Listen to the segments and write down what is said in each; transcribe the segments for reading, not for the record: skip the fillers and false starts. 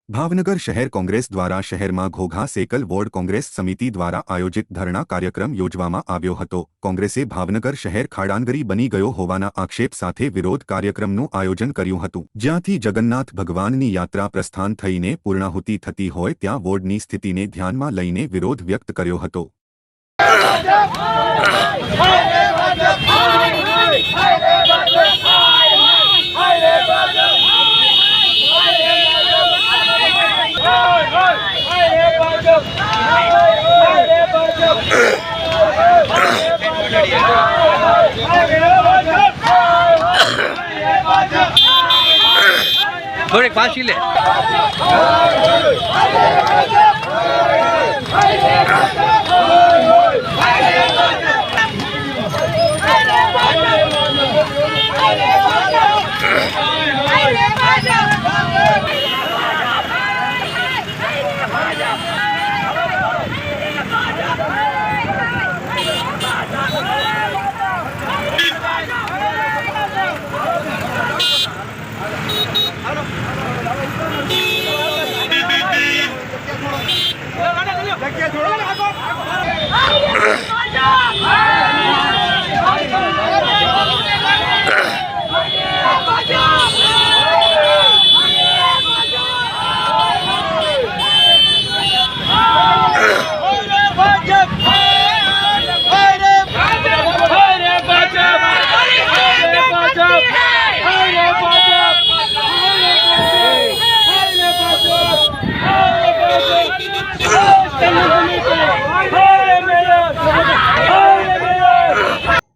ભાવનગર શહેર કોંગ્રેસ દ્વારા શહેરમાં ઘોઘા સેકલ વોર્ડ કોંગ્રેસ સમિતિ દ્વારા આયોજિત ધરણા કાર્યક્રમ યોજવામાં આવ્યો હતો। કોંગ્રેસે ભાવનગર શહેર ખાડાંગરી બની ગયો હોવાના આક્ષેપ સાથે વિરોધ કાર્યક્રમનું આયોજન કર્યું હતું, જ્યાંથી જગન્નાથ ભગવાનની યાત્રા પ્રસ્થાન થઈને પૂર્ણાહુતિ થતી હોય ત્યાં વોર્ડની સ્થિતિને ધ્યાનમાં લઈને વિરોધ વ્યક્ત કર્યો હતો। थोड़े पास ही ले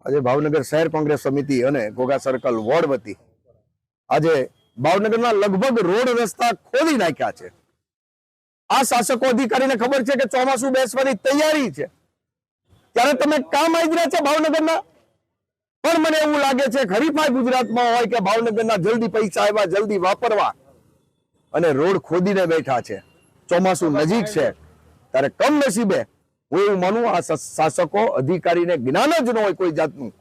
આજે ભાવનગર શહેર કોંગ્રેસ સમિતિ અને ઘોઘા સર્કલ વોર્ડ વતી આજે ભાવનગરના લગભગ રોડ રસ્તા ખોદી નાખ્યા છે। આ શાસકો અધિકારીને ખબર છે કે ચોમાસું બેસવાની તૈયારી છે, ત્યારે તમે કામ આવી રહ્યા છે ભાવનગરના। પણ મને એવું લાગે છે હરીફાઈ ગુજરાતમાં હોય કે ભાવનગરના જલ્દી પૈસા આવ્યા, જલ્દી વાપરવા, અને રોડ ખોદીને બેઠા છે। ચોમાસું નજીક છે ત્યારે કમનસીબે હું એવું માનું આ શાસકો અધિકારીને જ્ઞાન જ ન હોય કોઈ જાતનું,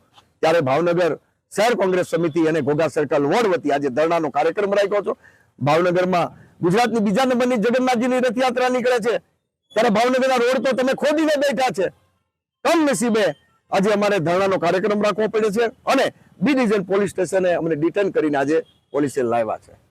ત્યારે ભાવનગર શહેર કોંગ્રેસ સમિતિ અને ઘોઘા સર્કલ વોર્ડ વતી આજે ધરણાનો કાર્યક્રમ રાખ્યો છો। ભાવનગરમાં ગુજરાતની બીજા નંબરની જગન્નાથજીની રથયાત્રા નીકળે છે, ત્યારે ભાવનગરના રોડ તો તમે ખોદીને બેઠા છે। કમનસીબે આજે અમારે ધરણાનો કાર્યક્રમ રાખવો પડે છે અને બી ડિવિઝન પોલીસ સ્ટેશને અમને ડિટેન કરીને આજે પોલીસે લાવ્યા છે।